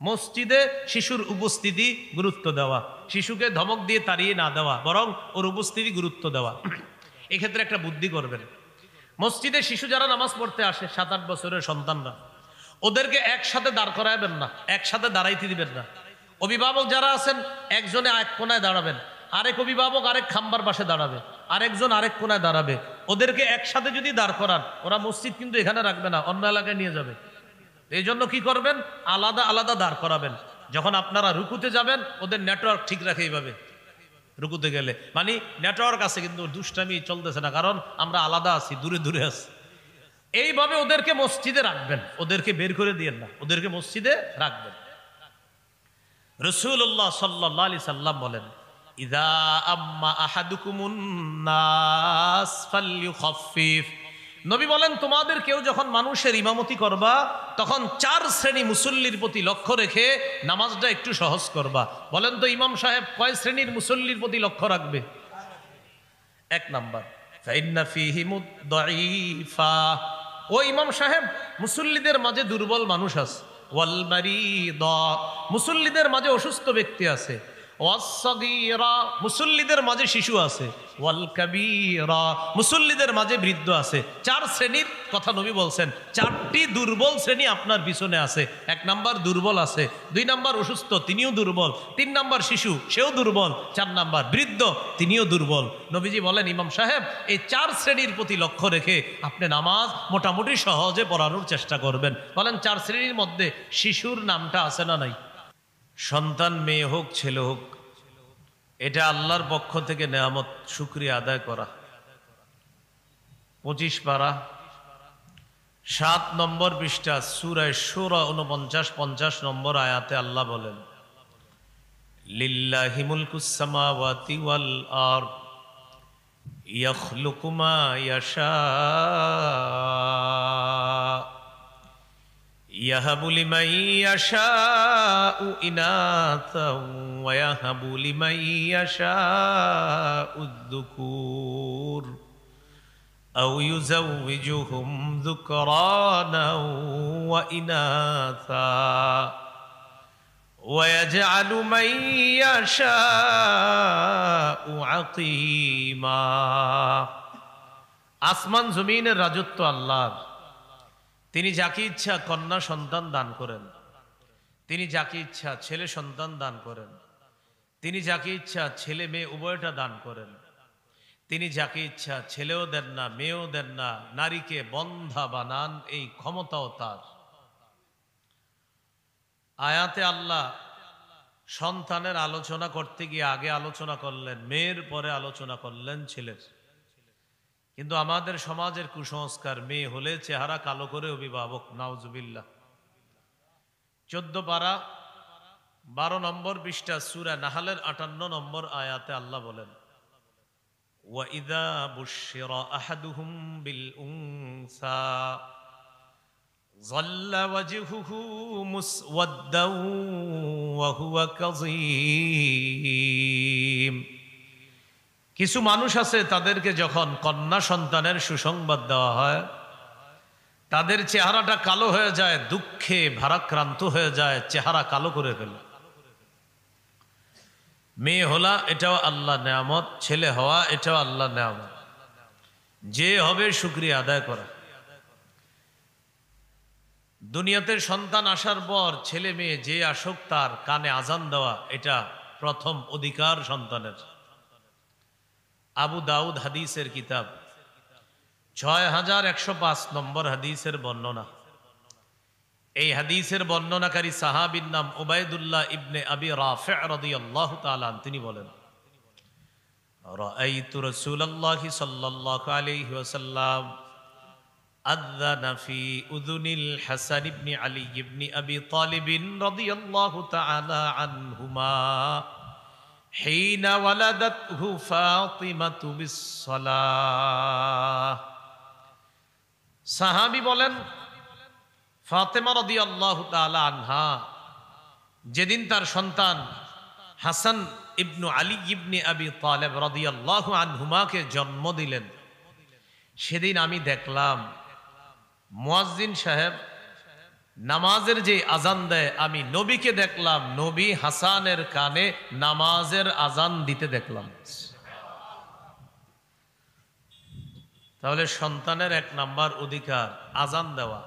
মসজিদে শিশুর উপস্থিতি গুরুত্ব দেওয়া, শিশুকে ধমক দিয়ে তাড়িয়ে না দেওয়া, বরং ওর উপস্থিতি গুরুত্ব দেওয়া। এক্ষেত্রে একটা বুদ্ধি করবেন, মসজিদে শিশু যারা নামাজ পড়তে আসে 7-8 বছরের সন্তানরা, ওদেরকে একসাথে দাঁড় করাবেন না, একসাথে দাঁড়াইতে দিবেন না। অভিভাবক যারা আছেন একজনে এক কোনায় দাঁড়াবেন, আরেক অভিভাবক আরেক খাম্বার পাশে দাঁড়াবে, আরেকজন আরেক কোনায় দাঁড়াবে। ওদেরকে একসাথে যদি দাঁড় করান, ওরা মসজিদ কিন্তু এখানে রাখবে না, অন্য এলাকায় নিয়ে যাবে। এই জন্য কি করবেন, আলাদা আলাদা দাঁড় করাবেন। যখন আপনারা রুকুতে যাবেন ওদের নেটওয়ার্ক ঠিক রাখে, এইভাবে রুকুতে গেলে মানে নেটওয়ার্ক আছে কিন্তু দুষ্টামি চলতেছে না, কারণ আমরা আলাদা আছি, দূরে দূরে আছি। এইভাবে ওদেরকে মসজিদে রাখবেন, ওদেরকে বের করে দিয়েন না, ওদেরকে মসজিদে রাখবেন। রাসূলুল্লাহ সাল্লাল্লাহু আলাইহি সাল্লাম বলেন, ইযা আম্মা আহাদুকুমুন নাস ফালইউখাফফিফ। নবী বলেন, তোমাদের কেউ যখন মানুষের ইমামতি করবা তখন 4 শ্রেণী মুসল্লির প্রতি লক্ষ্য রেখে নামাজটা একটু সহজ করবা। বলেন তো ইমাম সাহেব কয় শ্রেণীর মুসল্লির প্রতি লক্ষ্য রাখবে? 1 নাম্বার, ফাইন্না ফীহিমুদ দাঈফা। ও ইমাম সাহেব, মুসল্লিদের মাঝে দুর্বল মানুষ আছে। ওয়াল মারিদা, মুসল্লিদের মাঝে অসুস্থ ব্যক্তি আছে। ওয়াস-সাগীরা, মুসল্লিদের মাঝে শিশু আছে। ওয়াল কাবীরা, মুসল্লিদের মাঝে বৃদ্ধ আছে। 4 শ্রেণীর কথা নবী বলছেন। 4টি দুর্বল শ্রেণী আপনার পিছনে আছে। 1 নাম্বার দুর্বল আছে, 2 নাম্বার অসুস্থ, তিনিও দুর্বল, 3 নাম্বার শিশু, সেও দুর্বল, 4 নাম্বার বৃদ্ধ, তিনিও দুর্বল। নবীজি বলেন, ইমাম সাহেব এই 4 শ্রেণীর প্রতি লক্ষ্য রেখে আপনি নামাজ মোটামুটি সহজে পড়ানোর চেষ্টা করবেন। বলেন 4 শ্রেণীর মধ্যে শিশুর নামটা আছে না নাই? সন্তান মেয়ে হোক ছেলে হোক, এটা আল্লাহর পক্ষ থেকে নেয়ামত, শুকরিয়া আদায় করা। 25 পারা 7 নম্বর পৃষ্ঠা সূরা শুরা 49-50 নম্বর আয়াতে আল্লাহ বলেন, লিল্লাহি মুলকুস সামাওয়াতি ওয়াল আরদ ইয়াখলুকু মা ইয়াশা ইয়াহাবু লিমান ইয়াশাউ ইনাতাও ওয়া ইয়াহাবু লিমান ইয়াশাউ যুকুর আও ইউযাউযুহুম যুকরানা ওয়া ইনাথা ওয়া ইয়াজআলু মান ইয়াশাউ আকীমা। আসমান জমিনের রাজত্ব আল্লাহর। তিনি যাকে ইচ্ছা কন্যা সন্তান দান করেন, তিনি যাকে ইচ্ছা ছেলে সন্তান দান করেন, তিনি যাকে ইচ্ছা ছেলে মেয়ে উভয়টা দান করেন, তিনি যাকে ইচ্ছা ছেলেও দেন না মেয়েও দেন না, নারীকে বন্ধা বানান, এই ক্ষমতাও তার। আয়াতে আল্লাহ সন্তানের আলোচনা করতে গিয়ে আগে আলোচনা করলেন মেয়ের, পরে আলোচনা করলেন ছেলের। কিন্তু আমাদের সমাজের কুসংস্কার, মেয়ে হলে চেহারা কালো করে অভিভাবক, নাউজুবিল্লাহ। 14 পারা 12 নম্বর পৃষ্ঠা সূরা নাহলের 58 নম্বর আয়াতে আল্লাহ বলেন, ওয়া ইযা বুশশিরা আহাদুহুম বিল উনসা যাল্লা ওয়াজহুহু মুসওয়াদ্দাও ওয়া হুয়া কাযীম। কিছু মানুষ আছে, তাদেরকে যখন কন্যা সন্তানের সুসংবাদ দেওয়া হয় তাদের চেহারাটা কালো হয়ে যায়, দুঃখে ভারাক্রান্ত হয়ে যায়, চেহারা কালো করে ফেলে। মেয়ে হলা এটাও আল্লাহ নেয়ামত, ছেলে হওয়া এটাও আল্লাহ নেয়ামত। যে হবে শুকরিয়া আদায় করা। দুনিয়াতে সন্তান আসার পর ছেলে মেয়ে যে আসুক তার কানে আজান দেওয়া, এটা প্রথম অধিকার সন্তানের। আবু দাউদ হাদিসের কিতাব 6105 নম্বর হাদিসের বর্ণনা। এই হাদিসের বর্ণনাকারী সাহাবীর নাম উবাইদুল্লাহ ইবনে আবি রাফি' রাদিয়াল্লাহু তাআলা। তিনি বলেন, রাআইতু রাসূলুল্লাহি সাল্লাল্লাহু আলাইহি ওয়াসাল্লাম আযানা ফি উযুনিল হাসান ইবনে আলী ইবনে আবি তালিব রাদিয়াল্লাহু তাআলা আনহুমা হিনা ওয়ালাদাতহু ফাতিমাতু বিস-সালাহ। সাহাবী বলেন, ফাতেমা রাদিয়াল্লাহু তাআলা আনহা যেদিন তার সন্তান হাসান ইবনু আলী ইবনে আবি তালিব রাদিয়াল্লাহু আনহুমাকে জন্ম দিলেন, সেদিন আমি দেখলাম মুয়াজ্জিন সাহেব নামাজের যে আজান দেয়, আমি নবীকে দেখলাম, নবী হাসানের কানে নামাজের আজান দিতে দেখলাম। তাহলে সন্তানের 1 নাম্বার অধিকার আজান দেওয়া,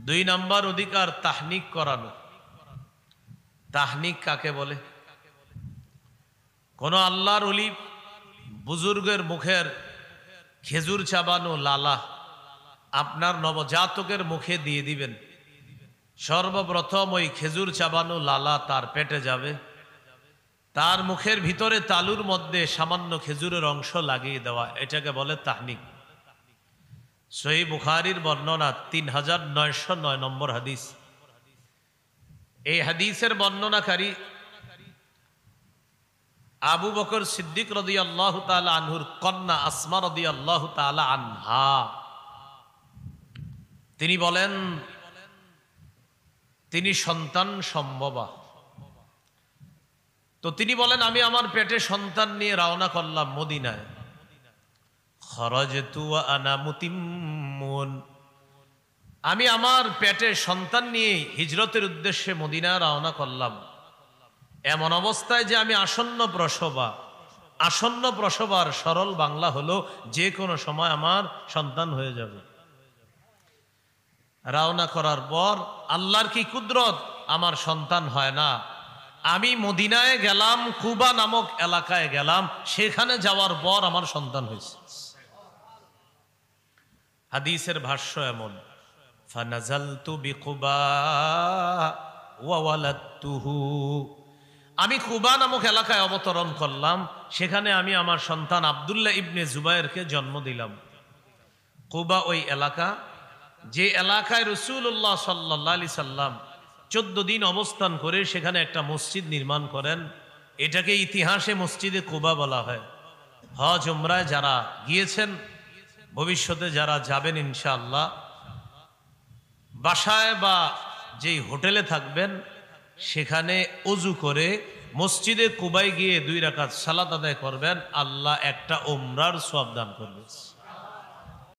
2 নাম্বার অধিকার তাহনিক করানো। তাহনিক কাকে বলে? কোন আল্লাহর ওলি বুজুর্গের মুখের খেজুর চাবানো লালা আপনার নবজাতকের মুখে দিয়ে দিবেন। সর্বপ্রথম ওই খেজুর চাবানো লালা তার পেটে যাবে, তার মুখের ভিতরে তালুর মধ্যে সামান্য খেজুরের অংশ লাগিয়ে দেওয়া, এটাকে বলে তাহনিক। সহিহ বুখারীর বর্ণনা 3909 নম্বর হাদিস। এই হাদিসের বর্ণনাকারী আবু বকর সিদ্দিক রাদিয়াল্লাহু তাআলা আনহুর কন্যা আসমা রাদিয়াল্লাহু তাআলা আনহা। তিনি বলেন, তিনি সন্তান সম্ভবা। তো তিনি বলেন, আমি আমার পেটে সন্তান নিয়ে রওনা করলাম মদিনায়। খরাজতু ওয়া আনা মুতিম্মুন, আমি আমার পেটে সন্তান নিয়ে হিজরতের উদ্দেশ্যে মদিনায় রওনা করলাম। এমন অবস্থায় যে আমি আসন্ন প্রসবা। আসন্ন প্রসবার সরল বাংলা হলো যে কোনো সময় আমার সন্তান হয়ে যাবে। রওনা করার পর আল্লাহর কি কুদরত, আমার সন্তান হয় না। আমি মদিনায় গেলাম, কুবা নামক এলাকায় গেলাম, সেখানে যাওয়ার পর আমার সন্তান হয়েছে। হাদিসের ভাষ্য এমন, ফানাজালতু বিকুবা ওয়া ওয়ালাদতুহু, আমি কুবা নামক এলাকায় অবতরণ করলাম, সেখানে আমি আমার সন্তান আব্দুল্লাহ ইবনে জুবায়েরকে জন্ম দিলাম। কুবা ওই এলাকা, যে এলাকায় রাসূলুল্লাহ সাল্লাল্লাহু আলাইহি সাল্লাম 14 দিন অবস্থান করে সেখানে একটা মসজিদ নির্মাণ করেন। এটাকে ইতিহাসে মসজিদে কুবা বলা হয়। হজ উমরায় যারা গিয়েছেন, ভবিষ্যতে যারা যাবেন ইনশাআল্লাহ, বাসায় বা যেই হোটেলে থাকবেন সেখানে ওযু করে মসজিদে কুবায় গিয়ে 2 রাকাত সালাত আদায় করবেন, আল্লাহ একটা উমরার সওয়াব দান করবেন।